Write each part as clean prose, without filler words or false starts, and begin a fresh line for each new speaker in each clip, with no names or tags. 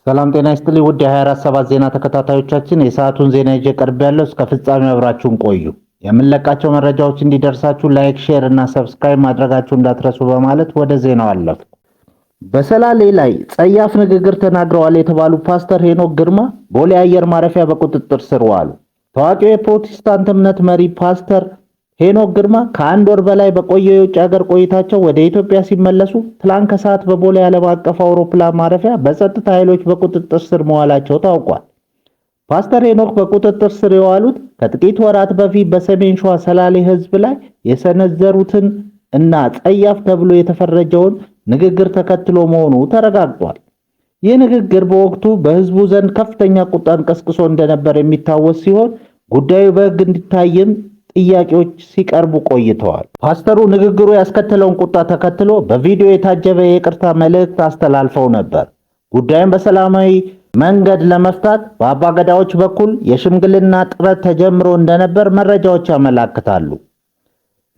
ሰላም ጤና ይስጥልኝ ውድ የ24/7 ዜና ተከታታዮቻችን፣ የሰዓቱን ዜና ይዤ ቀርቤያለሁ። እስከ ፍጻሜው አብራችሁን ቆዩ። የምንለቃቸው መረጃዎች እንዲደርሳችሁ ላይክ፣ ሼር እና ሰብስክራይብ ማድረጋችሁ እንዳትረሱ በማለት ወደ ዜናው አለፍኩ። በሰላሌ ላይ ጸያፍ ንግግር ተናግረዋል የተባሉ ፓስተር ሄኖክ ግርማ ቦሌ አየር ማረፊያ በቁጥጥር ስር ዋሉ። ታዋቂው የፕሮቴስታንት እምነት መሪ ፓስተር ሄኖክ ግርማ ከአንድ ወር በላይ በቆየው የውጭ ሀገር ቆይታቸው ወደ ኢትዮጵያ ሲመለሱ ትላንት ከሰዓት በቦሌ ዓለም አቀፍ አውሮፕላን ማረፊያ በጸጥታ ኃይሎች በቁጥጥር ስር መዋላቸው ታውቋል። ፓስተር ሄኖክ በቁጥጥር ስር የዋሉት ከጥቂት ወራት በፊት በሰሜን ሸዋ ሰላሌ ሕዝብ ላይ የሰነዘሩትን እና ጸያፍ ተብሎ የተፈረጀውን ንግግር ተከትሎ መሆኑ ተረጋግጧል። ይህ ንግግር በወቅቱ በሕዝቡ ዘንድ ከፍተኛ ቁጣን ቀስቅሶ እንደነበር የሚታወስ ሲሆን ጉዳዩ በሕግ እንዲታይም ጥያቄዎች ሲቀርቡ ቆይተዋል። ፓስተሩ ንግግሩ ያስከተለውን ቁጣ ተከትሎ በቪዲዮ የታጀበ የይቅርታ መልእክት አስተላልፈው ነበር። ጉዳዩን በሰላማዊ መንገድ ለመፍታት በአባገዳዎች በኩል የሽምግልና ጥረት ተጀምሮ እንደነበር መረጃዎች ያመለክታሉ።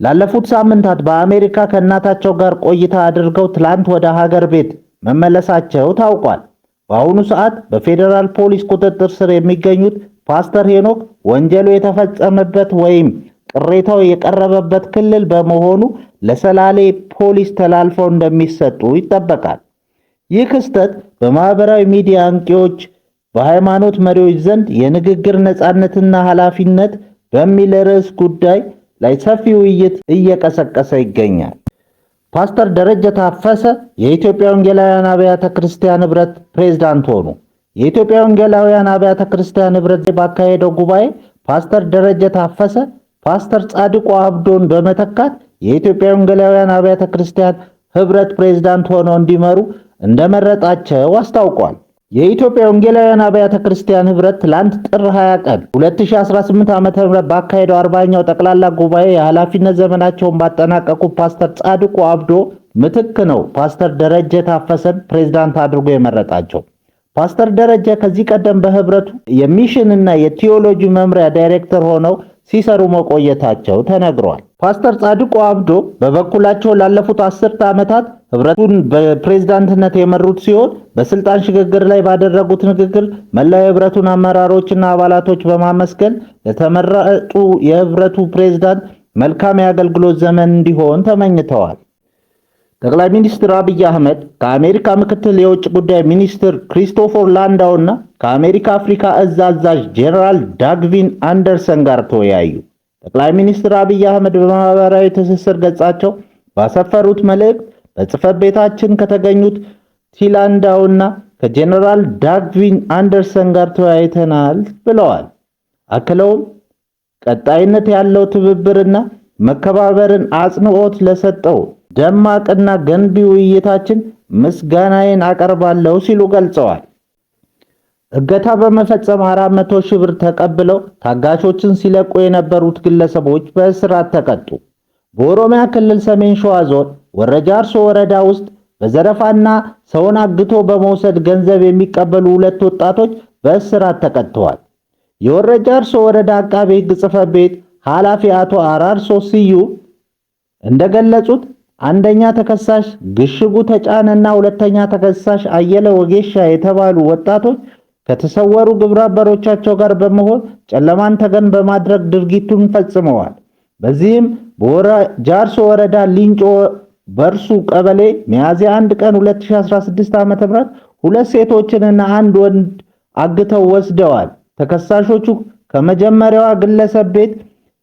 ላለፉት ሳምንታት በአሜሪካ ከእናታቸው ጋር ቆይታ አድርገው ትላንት ወደ ሀገር ቤት መመለሳቸው ታውቋል። በአሁኑ ሰዓት በፌዴራል ፖሊስ ቁጥጥር ስር የሚገኙት ፓስተር ሄኖክ ወንጀሉ የተፈጸመበት ወይም ቅሬታው የቀረበበት ክልል በመሆኑ ለሰላሌ ፖሊስ ተላልፈው እንደሚሰጡ ይጠበቃል። ይህ ክስተት በማህበራዊ ሚዲያ አንቂዎች፣ በሃይማኖት መሪዎች ዘንድ የንግግር ነፃነትና ኃላፊነት በሚል ርዕስ ጉዳይ ላይ ሰፊ ውይይት እየቀሰቀሰ ይገኛል። ፓስተር ደረጀ ታፈሰ የኢትዮጵያ ወንጌላውያን አብያተ ክርስቲያን ኅብረት ፕሬዝዳንት ሆኑ። የኢትዮጵያ ወንጌላውያን አብያተ ክርስቲያን ኅብረት ባካሄደው ጉባኤ ፓስተር ደረጀ ታፈሰ ፓስተር ጻድቁ አብዶን በመተካት የኢትዮጵያ ወንጌላውያን አብያተ ክርስቲያን ኅብረት ፕሬዝዳንት ሆነው እንዲመሩ እንደመረጣቸው አስታውቋል። የኢትዮጵያ ወንጌላውያን አብያተ ክርስቲያን ኅብረት ትላንት ጥር 20 ቀን 2018 ዓ.ም ባካሄደው 40ኛው ጠቅላላ ጉባኤ የኃላፊነት ዘመናቸውን ባጠናቀቁ ፓስተር ጻድቁ አብዶ ምትክ ነው ፓስተር ደረጀ ታፈሰን ፕሬዝዳንት አድርጎ የመረጣቸው። ፓስተር ደረጀ ከዚህ ቀደም በኅብረቱ የሚሽን እና የቲዮሎጂ መምሪያ ዳይሬክተር ሆነው ሲሰሩ መቆየታቸው ተነግሯል። ፓስተር ጻድቁ አብዶ በበኩላቸው ላለፉት 10 ዓመታት ኅብረቱን በፕሬዝዳንትነት የመሩት ሲሆን በስልጣን ሽግግር ላይ ባደረጉት ንግግር መላው የኅብረቱን አመራሮችና አባላቶች በማመስገን ለተመረጡ የኅብረቱ ፕሬዝዳንት መልካም የአገልግሎት ዘመን እንዲሆን ተመኝተዋል። ጠቅላይ ሚኒስትር አብይ አህመድ ከአሜሪካ ምክትል የውጭ ጉዳይ ሚኒስትር ክሪስቶፈር ላንዳው እና ከአሜሪካ አፍሪካ እዝ አዛዥ ጄኔራል ዳግቪን አንደርሰን ጋር ተወያዩ። ጠቅላይ ሚኒስትር አብይ አህመድ በማህበራዊ ትስስር ገጻቸው ባሰፈሩት መልእክት በጽሕፈት ቤታችን ከተገኙት ቲላንዳው እና ከጄኔራል ዳግቪን አንደርሰን ጋር ተወያይተናል ብለዋል። አክለውም ቀጣይነት ያለው ትብብርና መከባበርን አጽንዖት ለሰጠው ደማቅና ገንቢ ውይይታችን ምስጋናዬን አቀርባለሁ ሲሉ ገልጸዋል። እገታ በመፈጸም 400 ሺህ ብር ተቀብለው ታጋቾችን ሲለቁ የነበሩት ግለሰቦች በእስራት ተቀጡ። በኦሮሚያ ክልል ሰሜን ሸዋ ዞን ወረጃርሶ ወረዳ ውስጥ በዘረፋና ሰውን አግቶ በመውሰድ ገንዘብ የሚቀበሉ 2 ወጣቶች በእስራት ተቀጥተዋል። የወረጃርሶ ወረዳ አቃቤ ሕግ ጽሕፈት ቤት ኃላፊ አቶ አራርሶ ስዩም እንደገለጹት አንደኛ ተከሳሽ ግሽጉ ተጫነና ሁለተኛ ተከሳሽ አየለ ወጌሻ የተባሉ ወጣቶች ከተሰወሩ ግብረአበሮቻቸው ጋር በመሆን ጨለማን ተገን በማድረግ ድርጊቱን ፈጽመዋል። በዚህም በወረጃርሶ ወረዳ ሊንጮ በርሱ ቀበሌ ሚያዝያ 1 ቀን 2016 ዓ.ም 2 ሴቶችንና 1 ወንድ አግተው ወስደዋል። ተከሳሾቹ ከመጀመሪያዋ ግለሰብ ቤት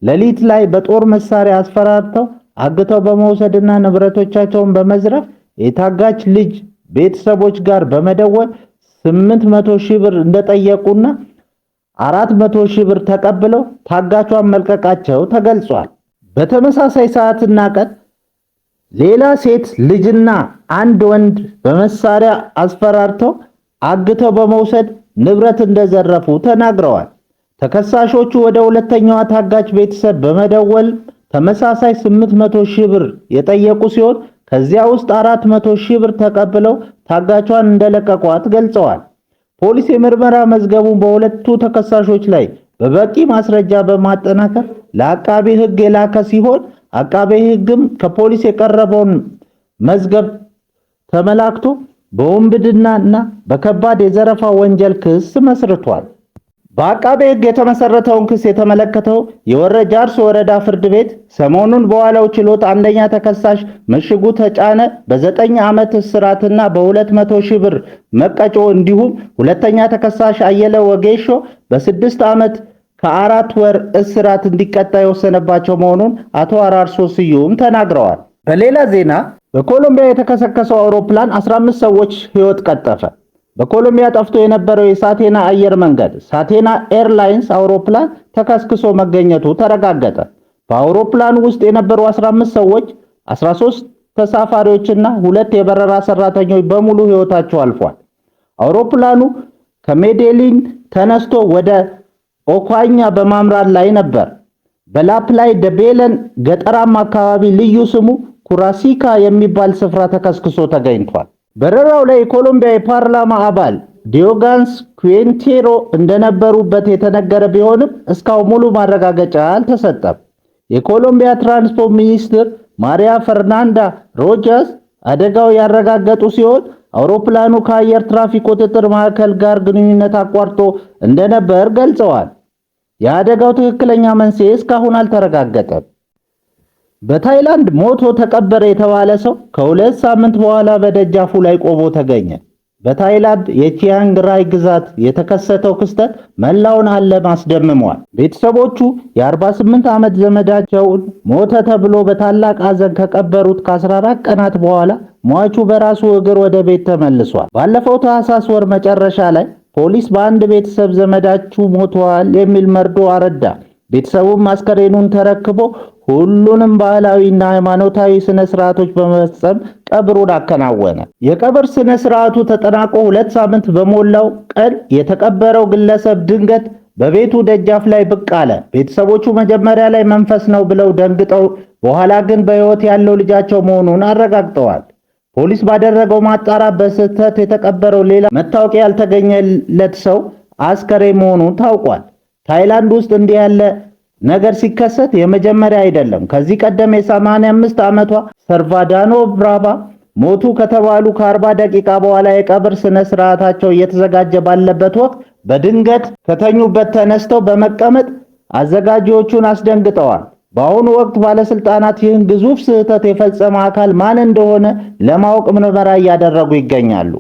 ሌሊት ላይ በጦር መሳሪያ አስፈራርተው አግተው በመውሰድና ንብረቶቻቸውን በመዝረፍ የታጋች ልጅ ቤተሰቦች ጋር በመደወል 800 ሺህ ብር እንደጠየቁና 400 ሺህ ብር ተቀብለው ታጋቿን መልቀቃቸው ተገልጿል። በተመሳሳይ ሰዓትና ቀን ሌላ ሴት ልጅና 1 ወንድ በመሳሪያ አስፈራርተው አግተው በመውሰድ ንብረት እንደዘረፉ ተናግረዋል። ተከሳሾቹ ወደ ሁለተኛዋ ታጋች ቤተሰብ በመደወል ተመሳሳይ 800 ሺህ ብር የጠየቁ ሲሆን ከዚያ ውስጥ 400 ሺህ ብር ተቀብለው ታጋቿን እንደለቀቋት ገልጸዋል። ፖሊስ የምርመራ መዝገቡን በሁለቱ ተከሳሾች ላይ በበቂ ማስረጃ በማጠናከር ለአቃቤ ሕግ የላከ ሲሆን አቃቤ ሕግም ከፖሊስ የቀረበውን መዝገብ ተመላክቶ በወንብድናና በከባድ የዘረፋ ወንጀል ክስ መስርቷል። በአቃቤ ሕግ የተመሰረተውን ክስ የተመለከተው የወረ ጃርሶ ወረዳ ፍርድ ቤት ሰሞኑን በዋለው ችሎት አንደኛ ተከሳሽ ምሽጉ ተጫነ በ9 ዓመት እስራትና በ200 ሺህ ብር መቀጮ እንዲሁም ሁለተኛ ተከሳሽ አየለ ወጌሾ በ6 ዓመት ከ4 ወር እስራት እንዲቀጣ የወሰነባቸው መሆኑን አቶ አራርሶ ስዩም ተናግረዋል። በሌላ ዜና በኮሎምቢያ የተከሰከሰው አውሮፕላን 15 ሰዎች ሕይወት ቀጠፈ። በኮሎምቢያ ጠፍቶ የነበረው የሳቴና አየር መንገድ ሳቴና ኤርላይንስ አውሮፕላን ተከስክሶ መገኘቱ ተረጋገጠ። በአውሮፕላኑ ውስጥ የነበሩ 15 ሰዎች፣ 13 ተሳፋሪዎችና 2 የበረራ ሰራተኞች በሙሉ ሕይወታቸው አልፏል። አውሮፕላኑ ከሜዴሊን ተነስቶ ወደ ኦኳኛ በማምራት ላይ ነበር። በላፕላይ ደቤለን ገጠራማ አካባቢ ልዩ ስሙ ኩራሲካ የሚባል ስፍራ ተከስክሶ ተገኝቷል። በረራው ላይ የኮሎምቢያ የፓርላማ አባል ዲዮጋንስ ኩዌንቴሮ እንደነበሩበት የተነገረ ቢሆንም እስካሁን ሙሉ ማረጋገጫ አልተሰጠም። የኮሎምቢያ ትራንስፖርት ሚኒስትር ማሪያ ፈርናንዳ ሮጃስ አደጋው ያረጋገጡ ሲሆን አውሮፕላኑ ከአየር ትራፊክ ቁጥጥር ማዕከል ጋር ግንኙነት አቋርጦ እንደነበር ገልጸዋል። የአደጋው ትክክለኛ መንስኤ እስካሁን አልተረጋገጠም። በታይላንድ ሞቶ ተቀበረ የተባለ ሰው ከ2 ሳምንት በኋላ በደጃፉ ላይ ቆሞ ተገኘ። በታይላንድ የቺያንግ ራይ ግዛት የተከሰተው ክስተት መላውን ዓለም አስደምሟል። ቤተሰቦቹ የ48 ዓመት ዘመዳቸውን ሞተ ተብሎ በታላቅ ሐዘን ከቀበሩት ከ14 ቀናት በኋላ ሟቹ በራሱ እግር ወደ ቤት ተመልሷል። ባለፈው ታህሳስ ወር መጨረሻ ላይ ፖሊስ በአንድ ቤተሰብ ዘመዳችሁ ሞቷል የሚል መርዶ አረዳ። ቤተሰቡም አስከሬኑን ተረክቦ ሁሉንም ባህላዊና ሃይማኖታዊ ስነ ስርዓቶች በመፈጸም ቀብሩን አከናወነ። የቀብር ስነ ስርዓቱ ተጠናቆ 2 ሳምንት በሞላው ቀን የተቀበረው ግለሰብ ድንገት በቤቱ ደጃፍ ላይ ብቅ አለ። ቤተሰቦቹ መጀመሪያ ላይ መንፈስ ነው ብለው ደንግጠው በኋላ ግን በሕይወት ያለው ልጃቸው መሆኑን አረጋግጠዋል። ፖሊስ ባደረገው ማጣራት በስህተት የተቀበረው ሌላ መታወቂያ ያልተገኘለት ሰው አስከሬን መሆኑን ታውቋል። ታይላንድ ውስጥ እንዲህ ያለ ነገር ሲከሰት የመጀመሪያ አይደለም። ከዚህ ቀደም የ85 ዓመቷ ሰርቫዳኖ ብራቫ ሞቱ ከተባሉ ከ40 ደቂቃ በኋላ የቀብር ስነ ስርዓታቸው እየተዘጋጀ ባለበት ወቅት በድንገት ከተኙበት ተነስተው በመቀመጥ አዘጋጆቹን አስደንግጠዋል። በአሁኑ ወቅት ባለስልጣናት ይህን ግዙፍ ስህተት የፈጸመ አካል ማን እንደሆነ ለማወቅ ምርመራ እያደረጉ ይገኛሉ።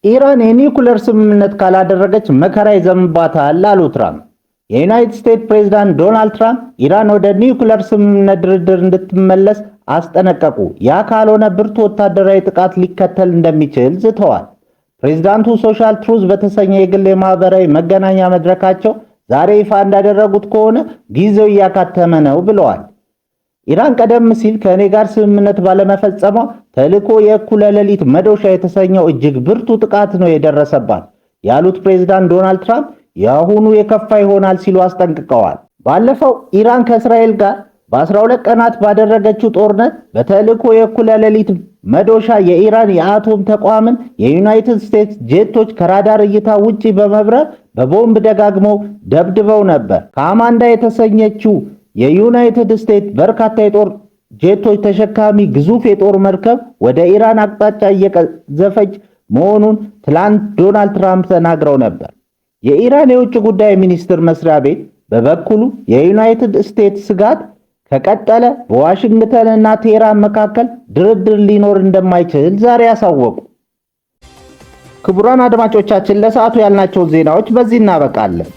ኢራን የኒውክሌር ስምምነት ካላደረገች መከራ ይዘንባታል አሉ ትራምፕ። የዩናይትድ ስቴትስ ፕሬዝዳንት ዶናልድ ትራምፕ ኢራን ወደ ኒውክሌር ስምምነት ድርድር እንድትመለስ አስጠነቀቁ። ያ ካልሆነ ብርቱ ወታደራዊ ጥቃት ሊከተል እንደሚችል ዝተዋል። ፕሬዝዳንቱ ሶሻል ትሩዝ በተሰኘ የግል የማህበራዊ መገናኛ መድረካቸው ዛሬ ይፋ እንዳደረጉት ከሆነ ጊዜው እያካተመ ነው ብለዋል። ኢራን ቀደም ሲል ከእኔ ጋር ስምምነት ባለመፈጸሟ ተልዕኮ የእኩለ ሌሊት መዶሻ የተሰኘው እጅግ ብርቱ ጥቃት ነው የደረሰባት ያሉት ፕሬዝዳንት ዶናልድ ትራምፕ የአሁኑ የከፋ ይሆናል ሲሉ አስጠንቅቀዋል። ባለፈው ኢራን ከእስራኤል ጋር በ12 ቀናት ባደረገችው ጦርነት በተልዕኮ የእኩለ ሌሊት መዶሻ የኢራን የአቶም ተቋምን የዩናይትድ ስቴትስ ጄቶች ከራዳር እይታ ውጪ በመብረር በቦምብ ደጋግመው ደብድበው ነበር። ከአማንዳ የተሰኘችው የዩናይትድ ስቴትስ በርካታ የጦር ጄቶች ተሸካሚ ግዙፍ የጦር መርከብ ወደ ኢራን አቅጣጫ እየቀዘፈች መሆኑን ትላንት ዶናልድ ትራምፕ ተናግረው ነበር። የኢራን የውጭ ጉዳይ ሚኒስቴር መስሪያ ቤት በበኩሉ የዩናይትድ ስቴትስ ስጋት ከቀጠለ በዋሽንግተን እና ቴህራን መካከል ድርድር ሊኖር እንደማይችል ዛሬ ያሳወቁ። ክቡራን አድማጮቻችን ለሰዓቱ ያልናቸው ዜናዎች በዚህ እናበቃለን።